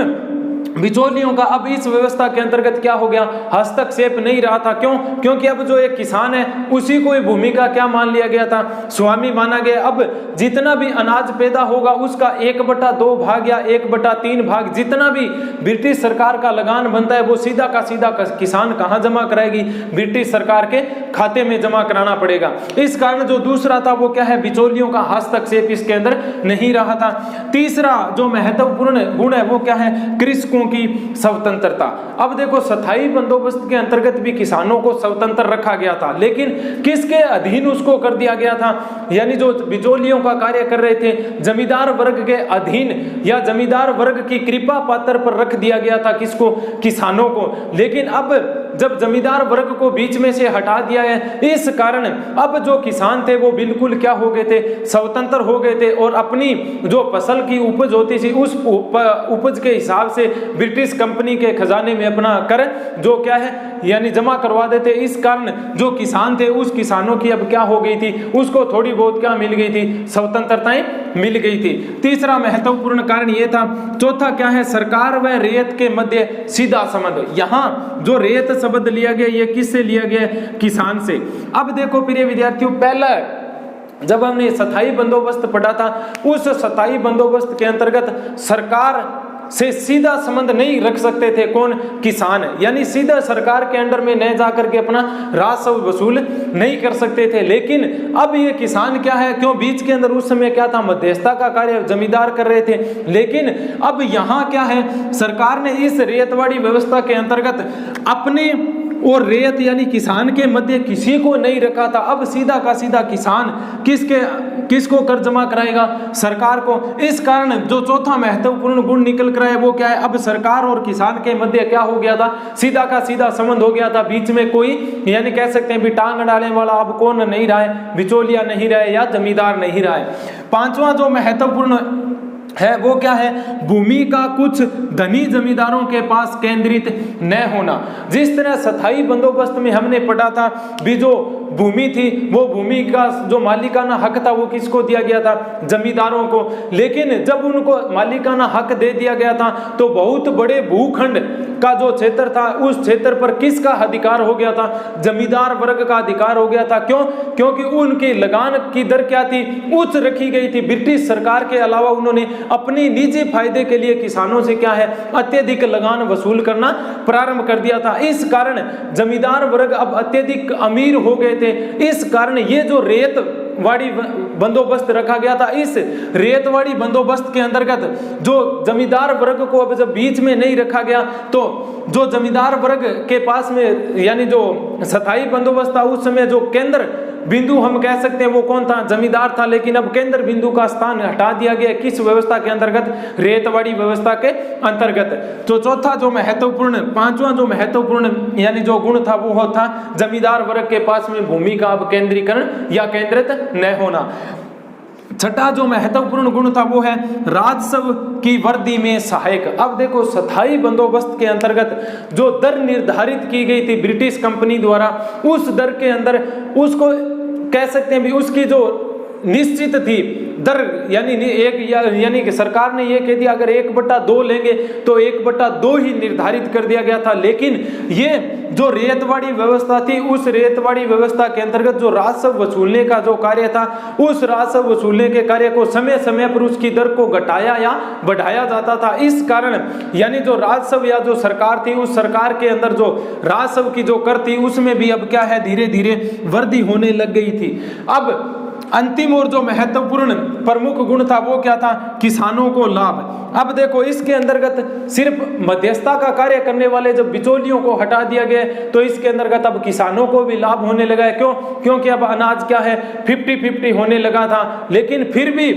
S1: बिचौलियों का अब इस व्यवस्था के अंतर्गत क्या हो गया, हस्तक्षेप नहीं रहा था। क्यों? क्योंकि अब जो एक किसान है उसी को भूमि का क्या मान लिया गया था, स्वामी माना गया। अब जितना भी अनाज पैदा होगा उसका 1/2 भाग या 1/3 भाग जितना भी ब्रिटिश सरकार का लगान बनता है वो सीधा का सीधा किसान कहाँ जमा कराएगी, ब्रिटिश सरकार के खाते में जमा कराना पड़ेगा। इस कारण जो दूसरा था वो क्या है, बिचौलियों का हस्तक्षेप इसके अंदर नहीं रहा था। तीसरा जो महत्वपूर्ण गुण है वो क्या है, कृषकों की स्वतंत्रता। अब देखो स्थायी बंदोबस्त के अंतर्गत भी किसानों को स्वतंत्र रखा गया था, लेकिन किसके अधीन उसको कर दिया गया था, यानी जो बिचौलियों का कार्य कर रहे थे जमींदार वर्ग के अधीन या जमींदार वर्ग की कृपा पात्र पर रख दिया गया था। किसको, किसानों को। लेकिन अब जब जमींदार वर्ग को बीच में से हटा दिया है, इस कारण अब जो किसान थे वो बिल्कुल क्या हो गए थे, स्वतंत्र हो गए थे और अपनी जो फसल की उपज होती थी उस उपज के हिसाब से ब्रिटिश कंपनी के खजाने में अपना कर जो क्या है यानी जमा करवा देते। इस कारण जो किसान थे उस किसानों की अब क्या हो गई थी, उसको थोड़ी बहुत क्या मिल गई थी, स्वतंत्रताएं मिल गई थी। तीसरा महत्वपूर्ण कारण यह था। चौथा क्या है, सरकार व रैयत के मध्य सीधा संबंध। यहां जो रैयत शब्द लिया गया ये किससे लिया गया, किसान से। अब देखो प्रिय विद्यार्थियों, पहला जब हमने स्थायी बंदोबस्त पढ़ा था उस स्थायी बंदोबस्त के अंतर्गत सरकार से सीधा संबंध नहीं रख सकते थे कौन, किसान, यानी सीधा सरकार के अंडर में न जाकर के अपना राजस्व वसूल नहीं कर सकते थे। लेकिन अब ये किसान क्या है, क्यों बीच के अंदर उस समय क्या था, मध्यस्थता का कार्य जमींदार कर रहे थे। लेकिन अब यहाँ क्या है, सरकार ने इस रैयतवाड़ी व्यवस्था के अंतर्गत अपने और रैयत यानी किसान के मध्य किसी को नहीं रखा था। अब सीधा का सीधा किसान किसको कर जमा कराएगा, सरकार को। इस कारण जो चौथा महत्वपूर्ण गुण निकल कर आया वो क्या है, अब सरकार और किसान के मध्य क्या हो गया था, सीधा का सीधा संबंध हो गया था। बीच में कोई यानी कह सकते हैं भी टांग डालने वाला अब कौन नहीं रहा है, बिचौलिया नहीं रहा है या जमींदार नहीं रहा है। पांचवा जो महत्वपूर्ण है वो क्या है, भूमि का कुछ धनी जमींदारों के पास केंद्रित न होना। जिस तरह स्थायी बंदोबस्त में हमने पढ़ा था भी जो भूमि थी वो भूमि का जो मालिकाना हक था वो किसको दिया गया था, जमींदारों को। लेकिन जब उनको मालिकाना हक दे दिया गया था तो बहुत बड़े भूखंड का जो क्षेत्र था उस क्षेत्र पर किसका अधिकार हो गया था, जमींदार वर्ग का अधिकार हो गया था। क्यों? क्योंकि उनकी लगान की दर क्या थी, उच्च रखी गई थी। ब्रिटिश सरकार के अलावा उन्होंने अपनी निजी फायदे के लिए किसानों से क्या है, अत्यधिक लगान वसूल करना प्रारंभ कर दिया था। इस कारण जमींदार वर्ग अब अत्यधिक अमीर हो गए थे। इस कारण ये जो रेतवाड़ी बंदोबस्त रखा गया था, इस रेतवाड़ी बंदोबस्त के अंतर्गत जो जमींदार वर्ग को अब जब बीच में नहीं रखा गया तो जो जमींदार वर्ग के पास में यानी जो स्थायी बंदोबस्त था उस समय जो केंद्र बिंदु हम कह सकते हैं वो कौन था, जमींदार था। लेकिन अब केंद्र बिंदु का स्थान हटा दिया गया किस व्यवस्था के अंतर्गत, रेतवाड़ी व्यवस्था के अंतर्गत। तो चौथा जो महत्वपूर्ण, पांचवा जो महत्वपूर्ण यानी जो गुण था वो था जमींदार वर्ग के पास में भूमि का अब केंद्रीकरण या केंद्रित न होना। छठा जो महत्वपूर्ण गुण था वो है राजस्व की वृद्धि में सहायक। अब देखो स्थायी बंदोबस्त के अंतर्गत जो दर निर्धारित की गई थी ब्रिटिश कंपनी द्वारा, उस दर के अंदर उसको कह सकते हैं भी उसकी जो निश्चित थी दर यानी कि सरकार ने ये कह दिया अगर 1/2 लेंगे तो 1/2 ही निर्धारित कर दिया गया था। लेकिन ये जो रेतवाड़ी व्यवस्था थी उस रेतवाड़ी व्यवस्था के अंतर्गत जो राजस्व वसूलने का जो कार्य था उस राजस्व वसूलने के कार्य को समय समय पर उसकी दर को घटाया या बढ़ाया जाता था। इस कारण यानी जो राजस्व या जो सरकार थी उस सरकार के अंदर जो राजस्व की जो कर थी उसमें भी अब क्या है धीरे धीरे वृद्धि होने लग गई थी। अब अंतिम और जो महत्वपूर्ण प्रमुख गुण था वो क्या था, किसानों को लाभ। अब देखो इसके अंतर्गत सिर्फ मध्यस्थता का कार्य करने वाले जब बिचौलियों को हटा दिया गया तो इसके अंतर्गत अब किसानों को भी लाभ होने लगा है। क्यों? क्योंकि अब अनाज क्या है 50-50 होने लगा था। लेकिन फिर भी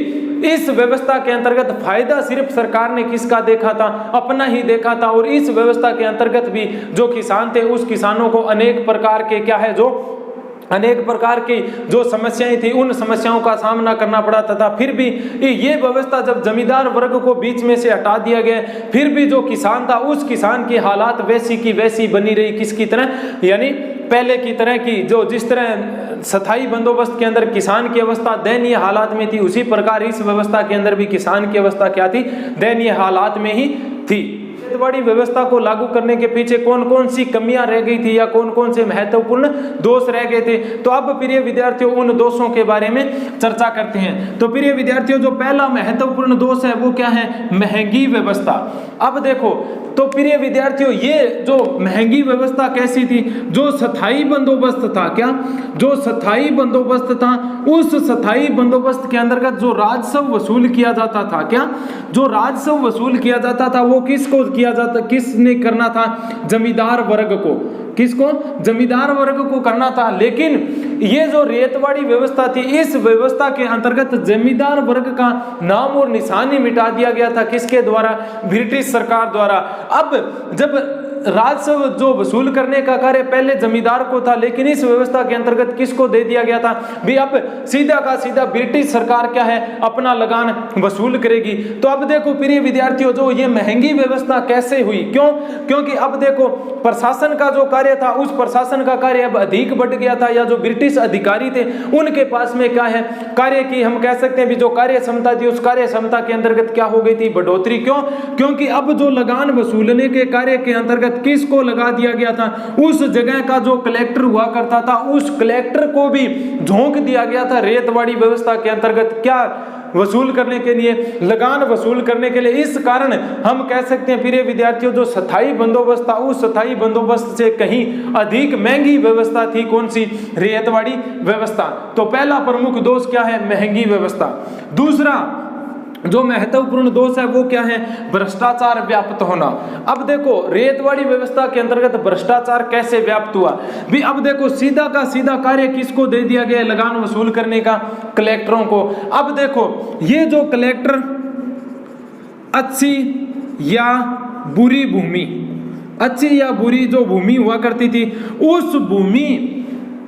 S1: इस व्यवस्था के अंतर्गत फायदा सिर्फ सरकार ने किसका देखा था, अपना ही देखा था। और इस व्यवस्था के अंतर्गत भी जो किसान थे उस किसानों को अनेक प्रकार के क्या है जो अनेक प्रकार की जो समस्याएं थी उन समस्याओं का सामना करना पड़ा था। फिर भी ये व्यवस्था जब जमींदार वर्ग को बीच में से हटा दिया गया फिर भी जो किसान था उस किसान की हालात वैसी की वैसी बनी रही, किसकी तरह, यानी पहले की तरह की। जो जिस तरह स्थायी बंदोबस्त के अंदर किसान की अवस्था दयनीय हालात में थी उसी प्रकार इस व्यवस्था के अंदर भी किसान की अवस्था क्या थी, दयनीय हालात में ही थी। रेतवाड़ी व्यवस्था को लागू करने के पीछे कौन कौन सी कमियां रह गई थी या कौन कौन से महत्वपूर्ण दोष रह गए थे। तो अब प्रिय विद्यार्थियों उन दोषों के बारे में चर्चा करते हैं। तो प्रिय विद्यार्थियों जो पहला महत्वपूर्ण दोष है वो क्या है, महंगी व्यवस्था। अब देखो तो प्रिय विद्यार्थियों ये जो महंगी व्यवस्था कैसी थी, जो स्थायी बंदोबस्त था, क्या जो स्थायी बंदोबस्त था, उस स्थायी बंदोबस्त के अंतर्गत जो राजस्व वसूल किया जाता था, क्या जो राजस्व वसूल किया जाता था वो किसको किया जाता, किसने करना था, जमींदार वर्ग को, किसको, जमींदार वर्ग को करना था। लेकिन ये जो रेतवाड़ी व्यवस्था थी, इस व्यवस्था के अंतर्गत जमींदार वर्ग का नाम और निशान ही मिटा दिया गया था, किसके द्वारा, ब्रिटिश सरकार द्वारा। अब जब राजस्व जो वसूल करने का कार्य पहले जमींदार को था, लेकिन इस व्यवस्था के अंतर्गत किसको दे दिया गया था भी, अब सीधा का सीधा ब्रिटिश सरकार क्या है अपना लगान वसूल करेगी। तो अब देखो प्रिय विद्यार्थियों जो ये महंगी व्यवस्था कैसे हुई, क्यों, क्योंकि अब देखो प्रशासन का जो कार्य था उस प्रशासन का कार्य अब अधिक बढ़ गया था, या जो ब्रिटिश अधिकारी थे उनके पास में क्या है कार्य की, हम कह सकते हैं भी जो कार्य क्षमता थी उस कार्य क्षमता के अंतर्गत क्या हो गई थी, बढ़ोतरी। क्यों, क्योंकि अब जो लगान वसूलने के कार्य के अंतर्गत किसको लगा दिया गया था, उस जगह का जो कलेक्टर हुआ करता था उस कलेक्टर को भी झोंक दिया गया था रेतवाड़ी व्यवस्था के अंतर्गत क्या वसूल करने के लिए, लगान वसूल करने के लिए। इस कारण हम कह सकते हैं प्रिय विद्यार्थियों जो स्थायी बंदोबस्त था उस स्थायी बंदोबस्त से कहीं अधिक महंगी व्यवस्था थी, कौन सी, रेतवाड़ी व्यवस्था। तो पहला प्रमुख दोष क्या है, महंगी व्यवस्था। दूसरा जो महत्वपूर्ण दोष है वो क्या है, भ्रष्टाचार व्याप्त होना। अब देखो रेतवाड़ी व्यवस्था के अंतर्गत भ्रष्टाचार कैसे व्याप्त हुआ भी, अब देखो सीधा का सीधा कार्य किसको दे दिया गया, लगान वसूल करने का, कलेक्टरों को। अब देखो ये जो कलेक्टर अच्छी या बुरी भूमि, अच्छी या बुरी जो भूमि हुआ करती थी, उस भूमि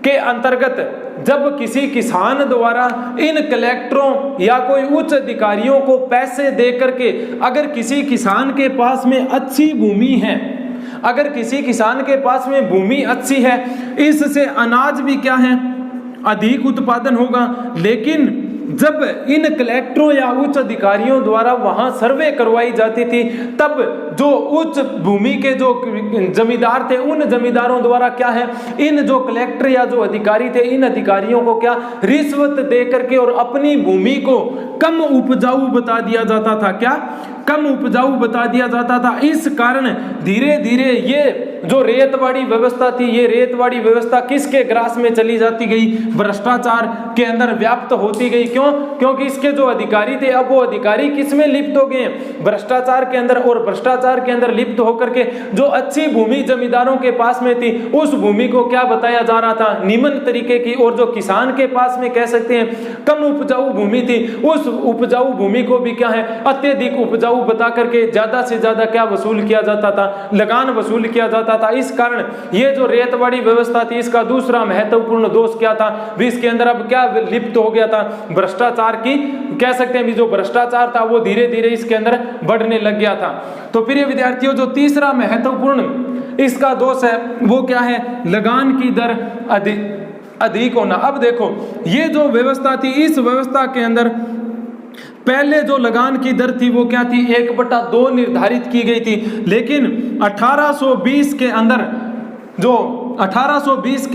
S1: के अंतर्गत जब किसी किसान द्वारा इन कलेक्टरों या कोई उच्च अधिकारियों को पैसे दे करके, अगर किसी किसान के पास में अच्छी भूमि है, अगर किसी किसान के पास में भूमि अच्छी है, इससे अनाज भी क्या है अधिक उत्पादन होगा। लेकिन जब इन कलेक्टरों या उच्च अधिकारियों द्वारा वहां सर्वे करवाई जाती थी, तब जो उच्च भूमि के जो जमींदार थे उन जमींदारों द्वारा क्या है, इन जो कलेक्टर या जो अधिकारी थे इन अधिकारियों को क्या रिश्वत दे करके और अपनी भूमि को कम उपजाऊ बता दिया जाता था, क्या कम उपजाऊ बता दिया जाता था। इस कारण धीरे धीरे ये जो रेतवाड़ी व्यवस्था थी, ये रेतवाड़ी व्यवस्था किसके ग्रास में चली जाती गई, भ्रष्टाचार के अंदर व्याप्त होती गई। क्यों, क्योंकि इसके जो अधिकारी थे अब वो अधिकारी किसमें लिप्त हो गए, भ्रष्टाचार के अंदर। और भ्रष्टाचार के अंदर लिप्त होकर के जो अच्छी भूमि जमींदारों के पास में थी उस भूमि को क्या बताया जा रहा था, निम्न तरीके की। और जो किसान के पास में कह सकते हैं कम उपजाऊ भूमि थी, उस उपजाऊ भूमि को भी क्या है अत्यधिक उपजाऊ बता करके ज्यादा से ज्यादा क्या वसूल किया जाता था, लगान वसूल किया जाता था। इस कारण ये जो रेतवाड़ी व्यवस्था थी इसका दूसरा महत्वपूर्ण दोष क्या था भी, इसके अंदर अब क्या लिप्त हो गया था, भ्रष्टाचार की कह सकते हैं भी जो भ्रष्टाचार था वो धीरे धीरे इसके अंदर बढ़ने लग गया था। तो प्रिय विद्यार्थियों जो तीसरा महत्वपूर्ण इसका दोष है वो क्या है, लगान की दर अधिक होना। अब देखो ये जो व्यवस्था थी इस व्यवस्था के अंदर पहले जो लगान की दर थी वो क्या थी, 1/2 निर्धारित की गई थी। लेकिन 1820 के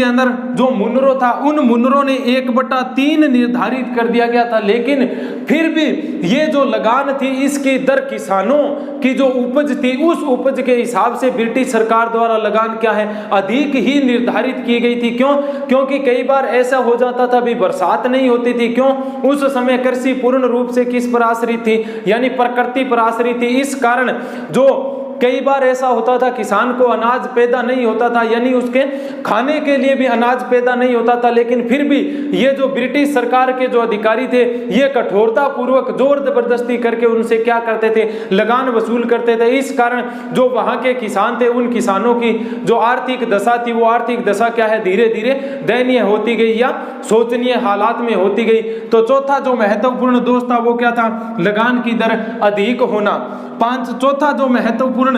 S1: अंदर जो मुनरो था उन मुनरों ने 1/3 निर्धारित कर दिया गया था। लेकिन फिर भी ये जो लगान थी इसकी दर किसानों की जो उपज थी उस उपज के हिसाब से ब्रिटिश सरकार द्वारा लगान क्या है अधिक ही निर्धारित की गई थी। क्यों, क्योंकि कई बार ऐसा हो जाता था भी बरसात नहीं होती थी। क्यों, उस समय कृषि पूर्ण रूप से किस पर आश्रित थी, यानी प्रकृति पर आश्रित थी। इस कारण जो कई बार ऐसा होता था किसान को अनाज पैदा नहीं होता था, यानी उसके खाने के लिए भी अनाज पैदा नहीं होता था। लेकिन फिर भी ये जो ब्रिटिश सरकार के जो अधिकारी थे ये कठोरता पूर्वक जोर जबरदस्ती करके उनसे क्या करते थे, लगान वसूल करते थे। इस कारण जो वहां के किसान थे उन किसानों की जो आर्थिक दशा थी वो आर्थिक दशा क्या है धीरे धीरे दयनीय होती गई या शोचनीय हालात में होती गई। तो चौथा जो महत्वपूर्ण दोष था वो क्या था, लगान की दर अधिक होना। चौथा जो महत्वपूर्ण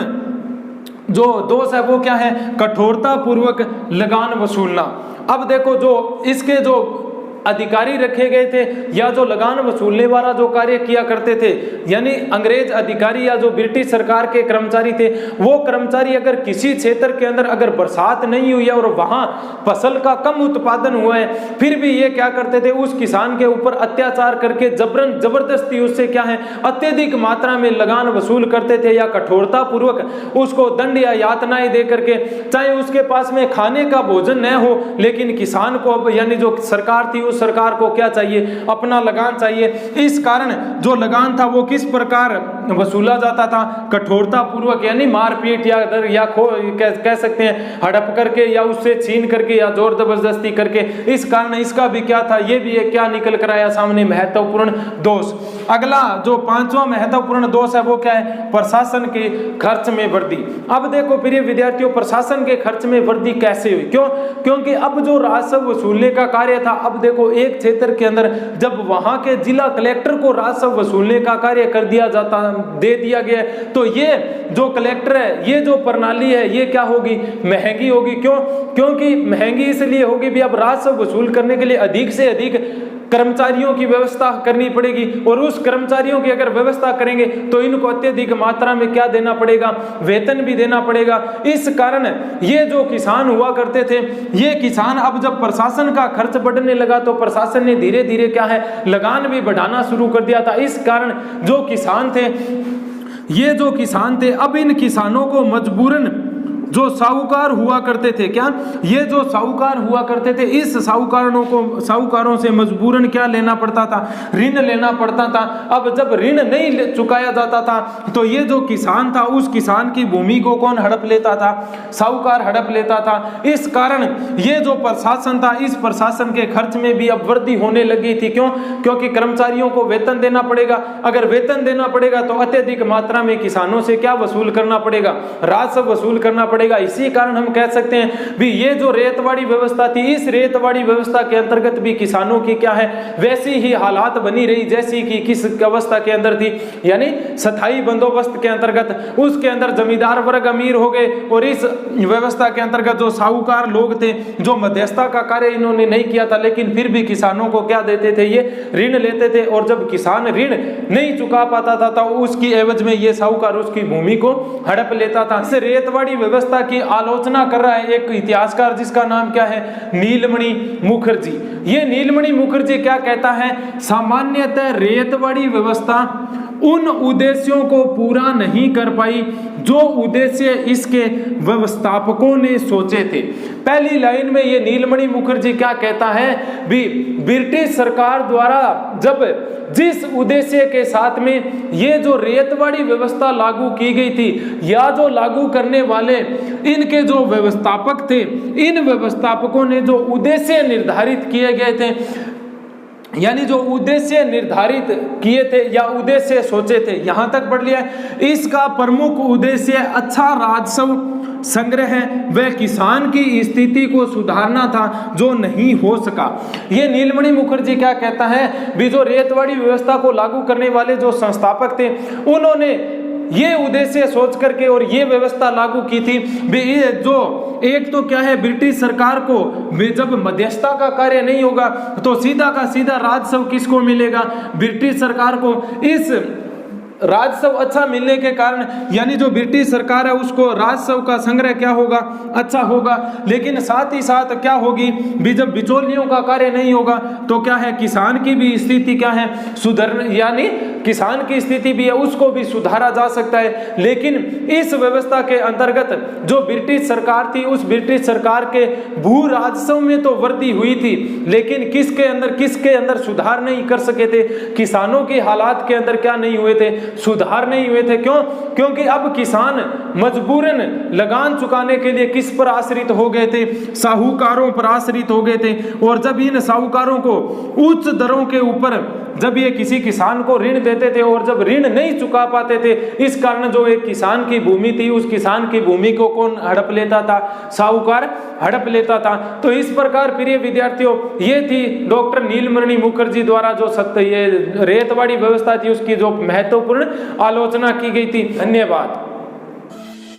S1: जो दोष है वो क्या है, कठोरता पूर्वक लगान वसूलना। अब देखो जो इसके जो अधिकारी रखे गए थे या जो लगान वसूलने वाला जो कार्य किया करते थे, यानी अंग्रेज अधिकारी या जो ब्रिटिश सरकार के कर्मचारी थे, वो कर्मचारी अगर किसी क्षेत्र के अंदर अगर बरसात नहीं हुई है और वहां फसल का कम उत्पादन हुआ है, फिर भी ये क्या करते थे, उस किसान के ऊपर अत्याचार करके जबरदस्ती उससे क्या है अत्यधिक मात्रा में लगान वसूल करते थे या कठोरता पूर्वक उसको दंड या यातनाएं दे करके, चाहे उसके पास में खाने का भोजन न हो, लेकिन किसान को अब यानी जो सरकार थी उस सरकार को क्या चाहिए, अपना लगान चाहिए। इस कारण जो लगान था वो किस प्रकार वसूला जाता था, कठोरता पूर्वक, यानी मारपीट या कह सकते हैं हड़प करके या उससे छीन करके या जोर जबरदस्ती करके। इस कारण इसका भी क्या था, ये भी एक क्या निकल कर आया सामने, महत्वपूर्ण दोष। अगला जो पांचवा महत्वपूर्ण दोष है वो क्या है, प्रशासन के खर्च में वृद्धि। अब देखो प्रिय विद्यार्थियों, प्रशासन के खर्च में वृद्धि कैसे हुई, क्यों, क्योंकि अब जो राजस्व वसूलने का कार्य था, अब देखो एक क्षेत्र के अंदर जब वहां के जिला कलेक्टर को राजस्व वसूलने का कार्य कर दिया जाता, दे दिया गया, तो ये जो कलेक्टर है, ये जो प्रणाली है, ये क्या होगी, महंगी होगी। क्यों, क्योंकि महंगी इसलिए होगी भी अब राजस्व वसूल करने के लिए अधिक से अधिक कर्मचारियों की व्यवस्था करनी पड़ेगी, और उस कर्मचारियों की अगर व्यवस्था करेंगे तो इनको अत्यधिक मात्रा में क्या देना पड़ेगा, वेतन भी देना पड़ेगा। इस कारण ये जो किसान हुआ करते थे, ये किसान अब जब प्रशासन का खर्च बढ़ने लगा तो प्रशासन ने धीरे धीरे क्या है लगान भी बढ़ाना शुरू कर दिया था। इस कारण जो किसान थे, ये जो किसान थे, अब इन किसानों को मजबूरन जो साहूकार हुआ करते थे, क्या ये जो साहूकार हुआ करते थे, इस साहूकारों से मजबूरन क्या लेना पड़ता था, ऋण लेना पड़ता था। अब जब ऋण नहीं चुकाया जाता था तो ये जो किसान था, उस किसान की भूमि को कौन हड़प लेता था, साहूकार हड़प लेता था। इस कारण ये जो प्रशासन था, इस प्रशासन के खर्च में भी अब वृद्धि होने लगी थी। क्यों, क्योंकि कर्मचारियों को वेतन देना पड़ेगा, अगर वेतन देना पड़ेगा तो अत्यधिक मात्रा में किसानों से क्या वसूल करना पड़ेगा, राजस्व वसूल करना पड़ेगा। इसी कारण हम कह सकते हैं भी ये जो रेतवाड़ी व्यवस्था थी, इस रेतवाड़ी व्यवस्था के अंतर्गत भी किसानों की क्या है वैसी ही हालात बनी रही जैसी कि किस अवस्था के अंदर थी, यानी स्थायी बंदोबस्त के अंतर्गत। उसके अंदर जमींदार वर्ग अमीर हो गए, और इस व्यवस्था के अंतर्गत जो साहूकार लोग थे, जो मध्यस्थता का कार्य इन्होंने नहीं किया था, लेकिन फिर भी किसानों को क्या देते थे, ये ऋण लेते थे, और जब किसान ऋण नहीं चुका पाता था तो उसकी एवज में ये साहूकार उसकी भूमि को हड़प लेता था। इस रेतवाड़ी व्यवस्था की आलोचना कर रहा है एक इतिहासकार जिसका नाम क्या है, नीलमणि मुखर्जी। ये नीलमणि मुखर्जी क्या कहता है, सामान्यतः रेतवाड़ी व्यवस्था उन उद्देश्यों को पूरा नहीं कर पाई जो उद्देश्य इसके व्यवस्थापकों ने सोचे थे। पहली लाइन में ये नीलमणि मुखर्जी क्या कहता है, भी ब्रिटिश सरकार द्वारा जब जिस उद्देश्य के साथ में ये जो रेतवाड़ी व्यवस्था लागू की गई थी, या जो लागू करने वाले इनके जो व्यवस्थापक थे, इन व्यवस्थापकों ने जो उद्देश्य निर्धारित किए गए थे, यानी जो उद्देश्य निर्धारित किए थे या उद्देश्य सोचे थे, यहां तक पढ़ लिया। इसका प्रमुख उद्देश्य अच्छा राजस्व संग्रह व किसान की स्थिति को सुधारना था, जो नहीं हो सका। ये नीलमणि मुखर्जी क्या कहता है, भी जो रेतवाड़ी व्यवस्था को लागू करने वाले जो संस्थापक थे, उन्होंने ये उद्देश्य सोच करके और ये व्यवस्था लागू की थी। जो एक तो क्या है, ब्रिटिश सरकार को जब मध्यस्थता का कार्य नहीं होगा तो सीधा का सीधा राजस्व किसको मिलेगा, ब्रिटिश सरकार को। इस राजस्व अच्छा मिलने के कारण, यानी जो ब्रिटिश सरकार है उसको राजस्व का संग्रह क्या होगा, अच्छा होगा। लेकिन साथ ही साथ क्या होगी, भी जब बिचौलियों का कार्य नहीं होगा तो क्या है, किसान की भी स्थिति क्या है, सुधर, यानी किसान की स्थिति भी है उसको भी सुधारा जा सकता है। लेकिन इस व्यवस्था के अंतर्गत जो ब्रिटिश सरकार थी, उस ब्रिटिश सरकार के भू राजस्व में तो वृद्धि हुई थी, लेकिन किसके अंदर सुधार नहीं कर सके थे, किसानों की हालात के अंदर क्या नहीं हुए थे, सुधार नहीं हुए थे। क्यों, क्योंकि अब किसान मजबूरन लगान चुकाने के लिए किस पर आश्रित हो गए थे, साहूकारों पर आश्रित हो गए थे। और जब इन साहूकारों को उच्च दरों के ऊपर जब ये किसी किसान को ऋण देते थे और जब ऋण नहीं चुका पाते थे, इस कारण जो एक किसान की भूमि थी, उस किसान की भूमि को कौन हड़प लेता था, साहूकार हड़प लेता था। तो इस प्रकार प्रिय विद्यार्थियों, ये थी डॉक्टर नीलमणि मुखर्जी द्वारा जो ये रेतवाड़ी व्यवस्था थी उसकी जो महत्वपूर्ण आलोचना की गई थी। धन्यवाद।